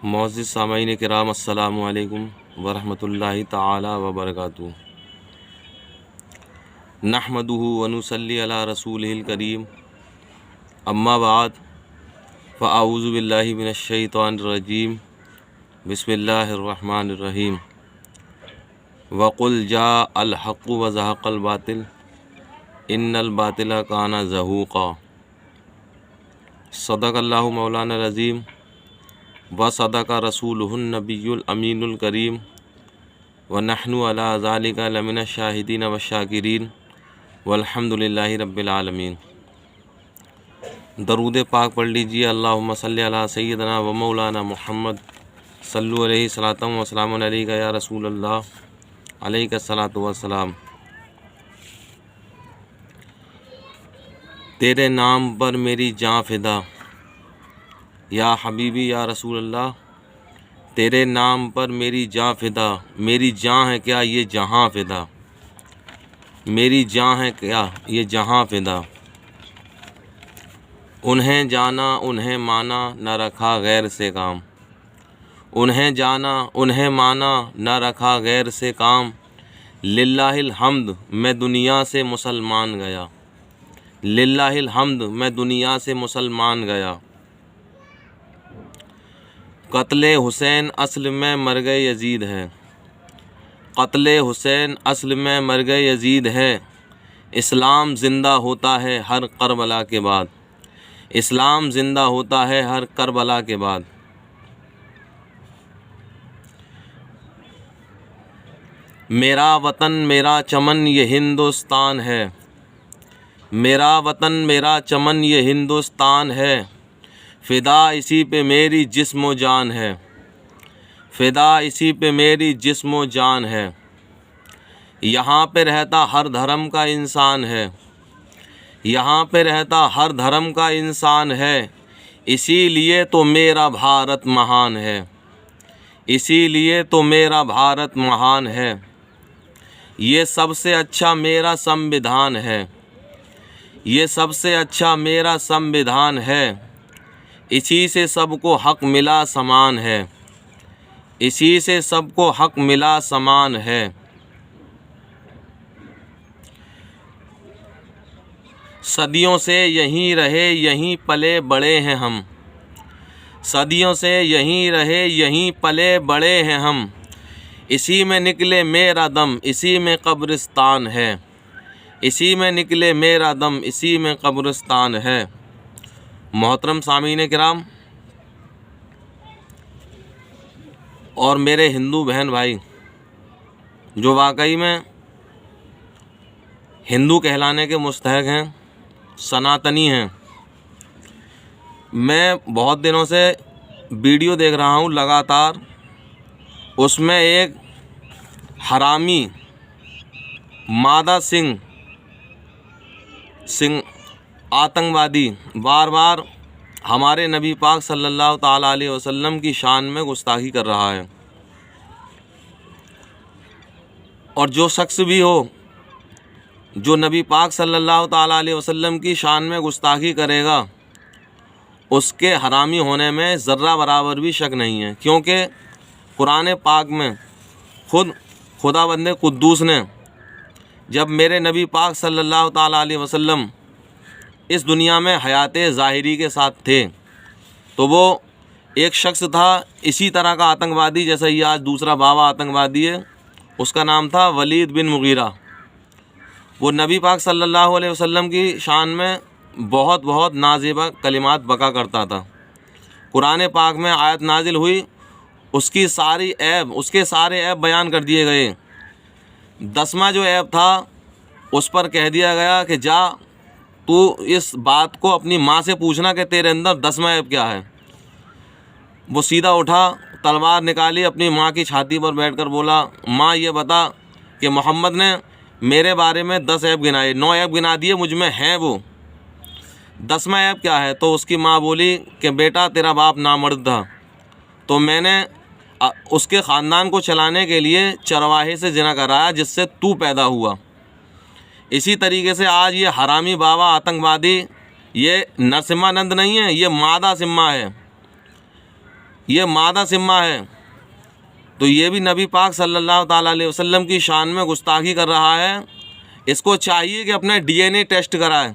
मुअज़्ज़िज़ सामईन किराम अस्सलामु अलैकुम वरहमतुल्लाहि ताला वबरकातुहू। नहमदुहु व नुसल्ली अला रसूलिहिल करीम, अम्मा बाद फ़अऊज़ु बिल्लाहि मिनश शैतानिर रजीम, बिस्मिल्लाहिर रहमानिर रहीम। वक़ुल जाअल हक़्क़ु व ज़हक़ल बातिल इन्नल बातिला काना ज़हूक़ा। सदक़ल्लाहु मौलाना रज़ीम व सदक़ा रसूलुहुन नबियुल अमीनुल करीम व नहनु अला ज़ालिका लमिनश शाहिदीन व शाकिरीन वल्हम्दुलिल्लाहि रब्बिल आलमीन। दरूद पाक पढ़ लीजिए। अल्लाहुम्मा सल्ली अला सय्यिदना व मौलाना मुहम्मद सल्लु अलैहि सलातम व सलामुन अलैका या रसूलल्लाह अलैका सलातु व सलाम। तेरे नाम पर मेरी जाँ फ़िदा, या हबीबी या रसूलल्लाह, तेरे नाम पर मेरी जाँ फ़िदा। मेरी जाँ है क्या ये जहाँ फ़िदा, मेरी जाँ है क्या ये जहाँ फ़िदा। उन्हें जाना उन्हें माना न रखा गैर से काम, उन्हें जाना उन्हें माना न रखा गैर से काम। लिल्लाहिल हम्द मैं दुनिया से मुसलमान गया, लिल्लाहिल हम्द मैं दुनिया से मुसलमान गया। क़त्ले हुसैन अस्ल में मर गए यजीद है, क़त्ले हुसैन अस्ल में मर गए यजीद है। इस्लाम ज़िंदा होता है हर करबला के बाद, इस्लाम ज़िंदा होता है हर करबला के बाद। मेरा वतन मेरा चमन ये हिंदुस्तान है, मेरा वतन मेरा चमन ये हिंदुस्तान है। फ़िदा इसी पे मेरी जिस्म व जान है, फ़िदा इसी पे मेरी जिस्म व जान है। यहाँ पे रहता हर धर्म का इंसान है, यहाँ पे रहता हर धर्म का इंसान है। इसीलिए तो मेरा भारत महान है, इसीलिए तो मेरा भारत महान है। ये सबसे अच्छा मेरा संविधान है, ये सबसे अच्छा मेरा संविधान है। इसी से सबको हक मिला समान है, इसी से सबको हक मिला समान है। सदियों से यहीं रहे यहीं पले बड़े हैं हम, सदियों से यहीं रहे यहीं पले बड़े हैं हम। इसी में निकले मेरा दम इसी में कब्रिस्तान है, इसी में निकले मेरा दम इसी में कब्रिस्तान है। मोहतरम सामीन किराम और मेरे हिंदू बहन भाई जो वाकई में हिंदू कहलाने के मुस्तहक हैं, सनातनी हैं। मैं बहुत दिनों से वीडियो देख रहा हूँ लगातार, उसमें एक हरामी मादा सिंह आतंकवादी बार बार हमारे नबी पाक सल्लल्लाहु ताला अलैहि वसल्लम की शान में गुस्ताखी कर रहा है। और जो शख्स भी हो जो नबी पाक सल्लल्लाहु ताला अलैहि वसल्लम की शान में गुस्ताखी करेगा, उसके हरामी होने में ज़र्रा बराबर भी शक नहीं है। क्योंकि कुरान पाक में खुदावंद कुद्दूस ने जब मेरे नबी पाक सल्लल्लाहु ताला अलैहि वसल्लम इस दुनिया में हयात ज़ाहिरी के साथ थे, तो वो एक शख्स था इसी तरह का आतंकवादी जैसा ये आज दूसरा बाबा आतंकवादी है, उसका नाम था वलीद बिन मुगीरा। वो नबी पाक सल्लल्लाहु अलैहि वसल्लम की शान में बहुत नाज़ेबा कलिमात बका करता था। कुरान पाक में आयत नाजिल हुई, उसकी सारी ऐब उसके सारे ऐब बयान कर दिए गए। 10वां जो ऐब था उस पर कह दिया गया कि जा तू इस बात को अपनी माँ से पूछना कि तेरे अंदर 10वां ऐब क्या है। वो सीधा उठा, तलवार निकाली, अपनी माँ की छाती पर बैठकर बोला, माँ ये बता कि मोहम्मद ने मेरे बारे में 10 ऐब गिनाए, 9 ऐब गिना दिए, मुझ में हैं वो, 10वां ऐब क्या है। तो उसकी माँ बोली कि बेटा तेरा बाप नामर्द था, तो मैंने उसके ख़ानदान को चलाने के लिए चरवाहे से जिना कराया जिससे तू पैदा हुआ। इसी तरीके से आज ये हरामी बाबा आतंकवादी, ये नरसिम्हानंद नहीं है, ये मादा सिम्हा है। ये मादा सिम्मा है, तो ये भी नबी पाक सल्लल्लाहु ताला अलैहि वसल्लम की शान में गुस्ताखी कर रहा है। इसको चाहिए कि अपने DNA टेस्ट कराए।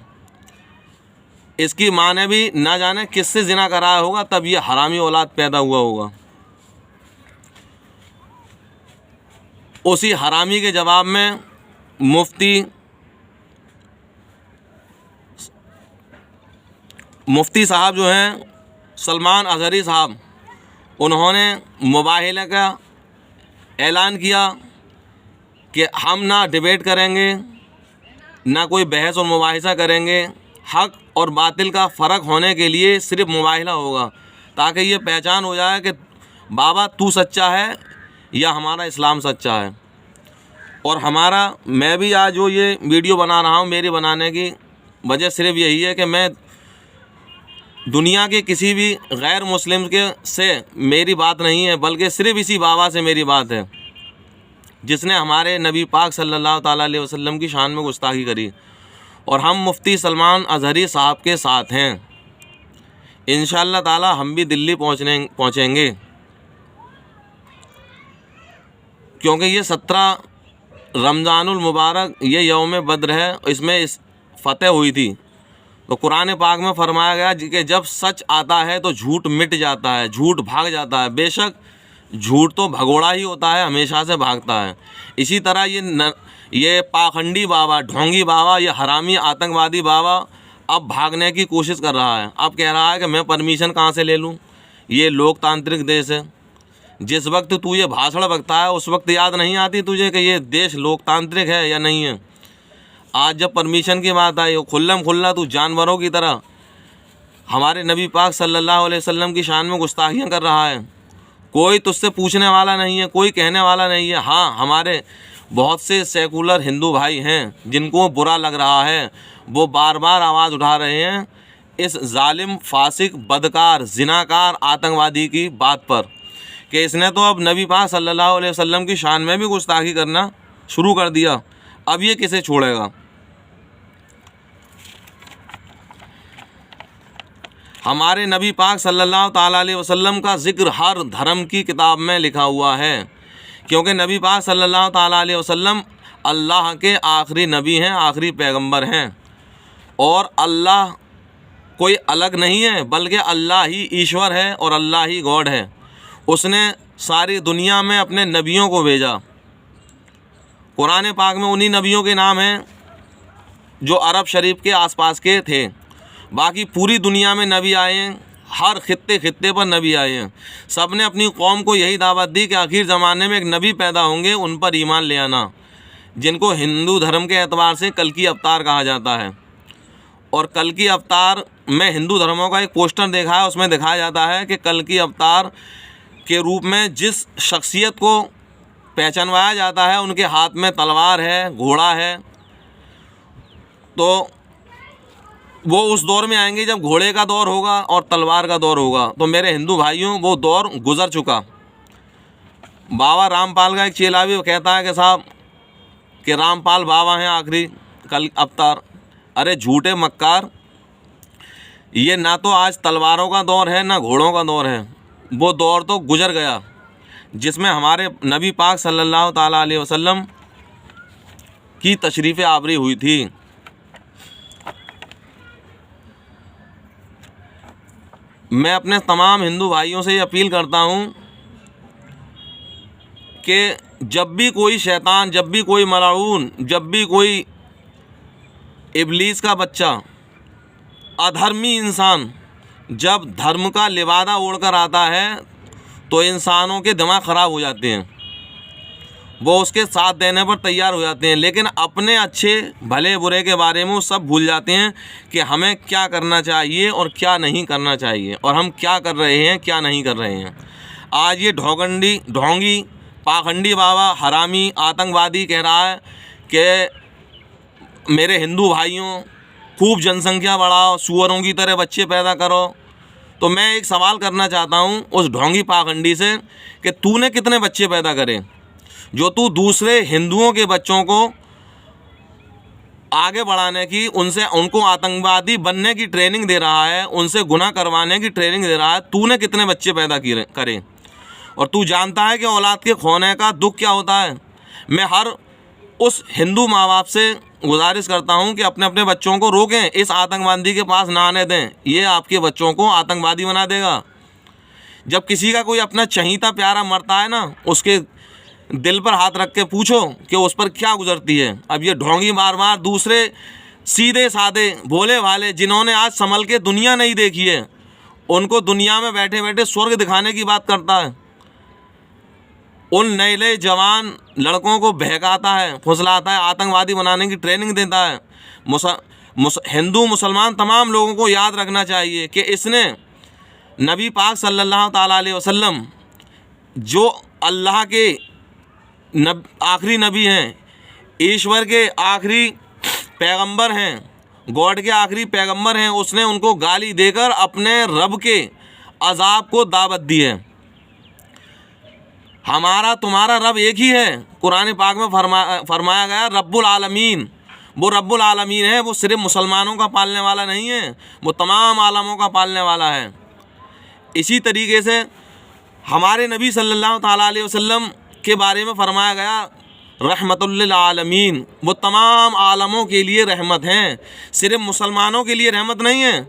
इसकी माँ ने भी ना जाने किससे जिना कराया होगा, तब ये हरामी औलाद पैदा हुआ होगा। उसी हरामी के जवाब में मुफ्ती साहब जो हैं सलमान अज़हरी साहब, उन्होंने मुबाहिला का ऐलान किया कि हम ना डिबेट करेंगे, ना कोई बहस और मुबाहिसा करेंगे। हक़ और बातिल का फ़र्क होने के लिए सिर्फ़ मुबाहिला होगा, ताकि ये पहचान हो जाए कि बाबा तू सच्चा है या हमारा इस्लाम सच्चा है। और मैं भी आज जो ये वीडियो बना रहा हूँ, मेरी बनाने की वजह सिर्फ़ यही है कि मैं दुनिया के किसी भी गैर मुस्लिम से मेरी बात नहीं है, बल्कि सिर्फ़ इसी बाबा से मेरी बात है जिसने हमारे नबी पाक सल्लल्लाहु ताला अलैहि वसल्लम की शान में गुस्ताखी करी। और हम मुफ्ती सलमान अज़हरी साहब के साथ हैं। इंशाअल्लाह ताला हम भी दिल्ली पहुँचेंगे, क्योंकि ये 17 रमज़ानुल मुबारक ये यौम बद्र है, इसमें फ़तह हुई थी। तो कुरान पाक में फरमाया गया कि जब सच आता है तो झूठ मिट जाता है, झूठ भाग जाता है। बेशक झूठ तो भगोड़ा ही होता है, हमेशा से भागता है। इसी तरह ये पाखंडी बाबा, ढोंगी बाबा, ये हरामी आतंकवादी बाबा अब भागने की कोशिश कर रहा है। अब कह रहा है कि मैं परमिशन कहाँ से ले लूँ, ये लोकतांत्रिक देश है। जिस वक्त तू ये भाषण बकता है उस वक्त याद नहीं आती तुझे कि ये देश लोकतांत्रिक है या नहीं है। आज जब परमिशन की बात आई, खुल्लम खुल्ला तू जानवरों की तरह हमारे नबी पाक सल्लल्लाहु अलैहि वसल्लम की शान में गुस्ताखियाँ कर रहा है। कोई तुझसे पूछने वाला नहीं है, कोई कहने वाला नहीं है। हाँ, हमारे बहुत से सेकुलर हिंदू भाई हैं जिनको बुरा लग रहा है, वो बार बार आवाज़ उठा रहे हैं इस जालिम, फासिक, बदकार, जिनाकार, आतंकवादी की बात पर कि इसने तो अब नबी पाक सल्लल्लाहु अलैहि वसल्लम की शान में भी गुस्ताखी करना शुरू कर दिया, अब ये किसे छोड़ेगा। हमारे नबी पाक सल्लल्लाहु ताला अलैहि वसल्लम का ज़िक्र हर धर्म की किताब में लिखा हुआ है, क्योंकि नबी पाक सल्लल्लाहु ताला अलैहि वसल्लम अल्लाह के आखिरी नबी हैं, आखिरी पैगंबर हैं। और अल्लाह कोई अलग नहीं है, बल्कि अल्लाह ही ईश्वर है और अल्लाह ही गॉड है। उसने सारी दुनिया में अपने नबियों को भेजा। कुरान पाक में उन्हीं नबियों के नाम हैं जो अरब शरीफ के आसपास के थे। बाकी पूरी दुनिया में नबी आए हैं, हर खित्ते पर नबी आए हैं। सब ने अपनी कौम को यही दावत दी कि आखिर ज़माने में एक नबी पैदा होंगे, उन पर ईमान ले आना, जिनको हिंदू धर्म के एतबार से कल की अवतार कहा जाता है। और कल की अवतार में हिंदू धर्मों का एक पोस्टर देखा है, उसमें दिखाया जाता है कि कल की अवतार के रूप में जिस शख्सियत को पहचानवाया जाता है उनके हाथ में तलवार है, घोड़ा है। तो वो उस दौर में आएंगे जब घोड़े का दौर होगा और तलवार का दौर होगा। तो मेरे हिंदू भाइयों, वो दौर गुज़र चुका। बाबा रामपाल का एक चेला भी कहता है कि साहब कि रामपाल बाबा हैं आखिरी कल अवतार। अरे झूठे मक्कार, ये ना तो आज तलवारों का दौर है ना घोड़ों का दौर है। वो दौर तो गुज़र गया जिसमें हमारे नबी पाक सल्लल्लाहु ताला अलैहि वसल्लम की तशरीफ़ आबरी हुई थी। मैं अपने तमाम हिंदू भाइयों से ये अपील करता हूँ कि जब भी कोई शैतान, जब भी कोई मलाऊन, जब भी कोई इब्लीस का बच्चा, अधर्मी इंसान जब धर्म का लिबादा ओढ़कर आता है तो इंसानों के दिमाग ख़राब हो जाते हैं, वो उसके साथ देने पर तैयार हो जाते हैं। लेकिन अपने अच्छे भले बुरे के बारे में वो सब भूल जाते हैं कि हमें क्या करना चाहिए और क्या नहीं करना चाहिए, और हम क्या कर रहे हैं, क्या नहीं कर रहे हैं। आज ये ढोंगी पाखंडी बाबा, हरामी, आतंकवादी कह रहा है कि मेरे हिंदू भाइयों खूब जनसंख्या बढ़ाओ, सुअरों की तरह बच्चे पैदा करो। तो मैं एक सवाल करना चाहता हूँ उस ढोंगी पाखंडी से कि तूने कितने बच्चे पैदा करे जो तू दूसरे हिंदुओं के बच्चों को आगे बढ़ाने की, उनको आतंकवादी बनने की ट्रेनिंग दे रहा है, उनसे गुनाह करवाने की ट्रेनिंग दे रहा है। तूने कितने बच्चे पैदा करे और तू जानता है कि औलाद के खोने का दुख क्या होता है। मैं हर उस हिंदू माँ बाप से गुजारिश करता हूँ कि अपने अपने बच्चों को रोकें, इस आतंकवादी के पास ना आने दें। ये आपके बच्चों को आतंकवादी बना देगा। जब किसी का कोई अपना चहीता प्यारा मरता है ना, उसके दिल पर हाथ रख के पूछो कि उस पर क्या गुजरती है। अब ये ढोंगी मार मार दूसरे सीधे साधे भोले भाले जिन्होंने आज संभल के दुनिया नहीं देखी है, उनको दुनिया में बैठे बैठे स्वर्ग दिखाने की बात करता है। उन नए जवान लड़कों को बहकाता है, फुसलाता है, आतंकवादी बनाने की ट्रेनिंग देता है। हिंदू मुसलमान तमाम लोगों को याद रखना चाहिए कि इसने नबी पाक सल्लल्लाहु ताला अलैहि वसल्लम, जो अल्लाह के आखिरी नबी हैं, ईश्वर के आखिरी पैगंबर हैं, गॉड के आखिरी पैगंबर हैं, उसने उनको गाली देकर अपने रब के अजाब को दावत दी है। हमारा तुम्हारा रब एक ही है। कुरान पाक में फरमाया गया रब्बुल आलमीन। वो रब्बुल आलमीन है, वो सिर्फ मुसलमानों का पालने वाला नहीं है, वो तमाम आलमों का पालने वाला है। इसी तरीके से हमारे नबी सल्लल्लाहु ताला अलैहि वसल्लम के बारे में फरमाया गया रहमतुल लिल आलमीन। वो तमाम आलमों के लिए रहमत हैं, सिर्फ मुसलमानों के लिए रहमत नहीं है।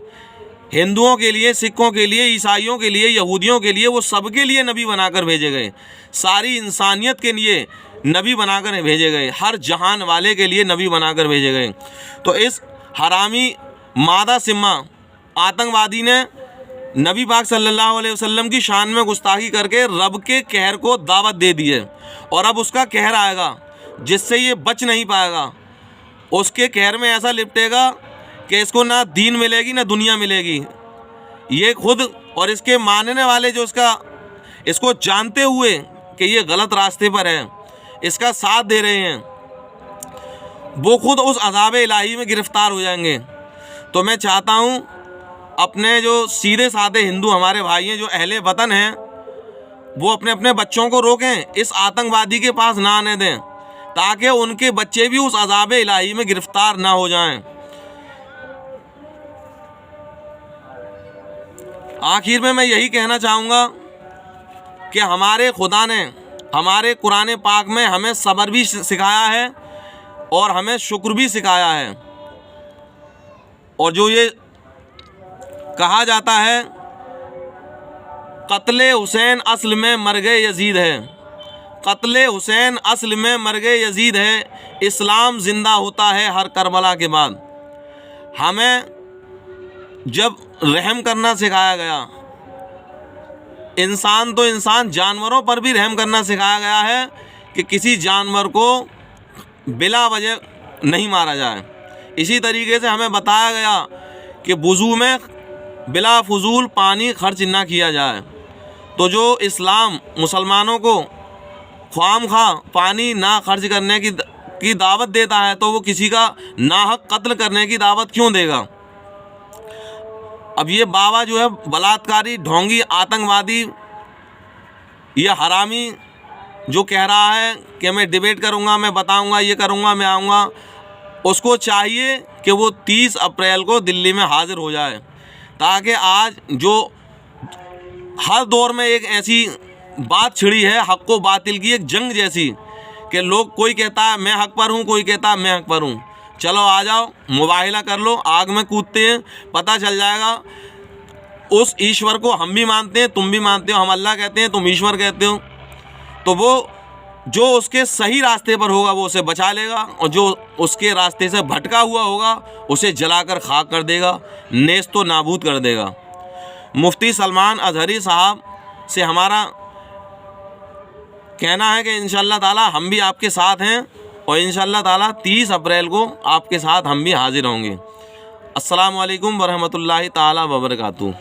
हिंदुओं के लिए, सिखों के लिए, ईसाइयों के लिए, यहूदियों के लिए, वो सबके लिए नबी बनाकर भेजे गए। सारी इंसानियत के लिए नबी बनाकर भेजे गए, हर जहान वाले के लिए नबी बनाकर भेजे गए। तो इस हरामी मादा सिम्मा आतंकवादी ने नबी पाक सल्लल्लाहु अलैहि वसल्लम की शान में गुस्ताखी करके रब के कहर को दावत दे दी है। और अब उसका कहर आएगा जिससे ये बच नहीं पाएगा। उसके कहर में ऐसा लिपटेगा कि इसको ना दीन मिलेगी ना दुनिया मिलेगी। ये खुद और इसके मानने वाले जो इसको जानते हुए कि ये गलत रास्ते पर है, इसका साथ दे रहे हैं, वो खुद उस अज़ाब इलाही में गिरफ्तार हो जाएंगे। तो मैं चाहता हूँ अपने जो सीधे साधे हिंदू हमारे भाई हैं, जो अहले वतन हैं, वो अपने अपने बच्चों को रोकें, इस आतंकवादी के पास ना आने दें, ताकि उनके बच्चे भी उस अज़ाब इलाही में गिरफ्तार ना हो जाएं। आखिर में मैं यही कहना चाहूँगा कि हमारे खुदा ने हमारे कुरान पाक में हमें सब्र भी सिखाया है और हमें शुक्र भी सिखाया है। और जो ये कहा जाता है कत्ले हुसैन असल में मर गए यजीद है, कत्ले हुसैन असल में मर गए यजीद है, इस्लाम ज़िंदा होता है हर करबला के बाद। हमें जब रहम करना सिखाया गया, इंसान तो इंसान, जानवरों पर भी रहम करना सिखाया गया है कि किसी जानवर को बिला वजह नहीं मारा जाए। इसी तरीके से हमें बताया गया कि वुज़ू में बिला फजूल पानी खर्च ना किया जाए। तो जो इस्लाम मुसलमानों को ख्वामखा पानी ना खर्च करने की दावत देता है, तो वो किसी का नाहक कत्ल करने की दावत क्यों देगा। अब ये बाबा जो है बलात्कारी, ढोंगी, आतंकवादी, ये हरामी जो कह रहा है कि मैं डिबेट करूँगा, मैं बताऊँगा, ये करूँगा, मैं आऊँगा, उसको चाहिए कि वो 30 अप्रैल को दिल्ली में हाजिर हो जाए, ताकि आज जो हर दौर में एक ऐसी बात छिड़ी है हक़ व बातिल की, एक जंग जैसी, कि लोग, कोई कहता है मैं हक़ पर हूँ, कोई कहता है मैं हक़ पर हूँ। चलो आ जाओ, मुबाहिला कर लो, आग में कूदते हैं, पता चल जाएगा। उस ईश्वर को हम भी मानते हैं, तुम भी मानते हो, हम अल्लाह कहते हैं, तुम ईश्वर कहते हो। तो वो जो उसके सही रास्ते पर होगा वो उसे बचा लेगा, और जो उसके रास्ते से भटका हुआ होगा उसे जलाकर खाक कर देगा, नेस्तो नाबूद कर देगा। मुफ्ती सलमान अजहरी साहब से हमारा कहना है कि इंशाअल्लाह ताला हम भी आपके साथ हैं, और इंशाअल्लाह ताला 30 अप्रैल को आपके साथ हम भी हाजिर होंगे। अस्सलामु अलैकुम वरहमतुल्लाहि ताला वबरकातुहू।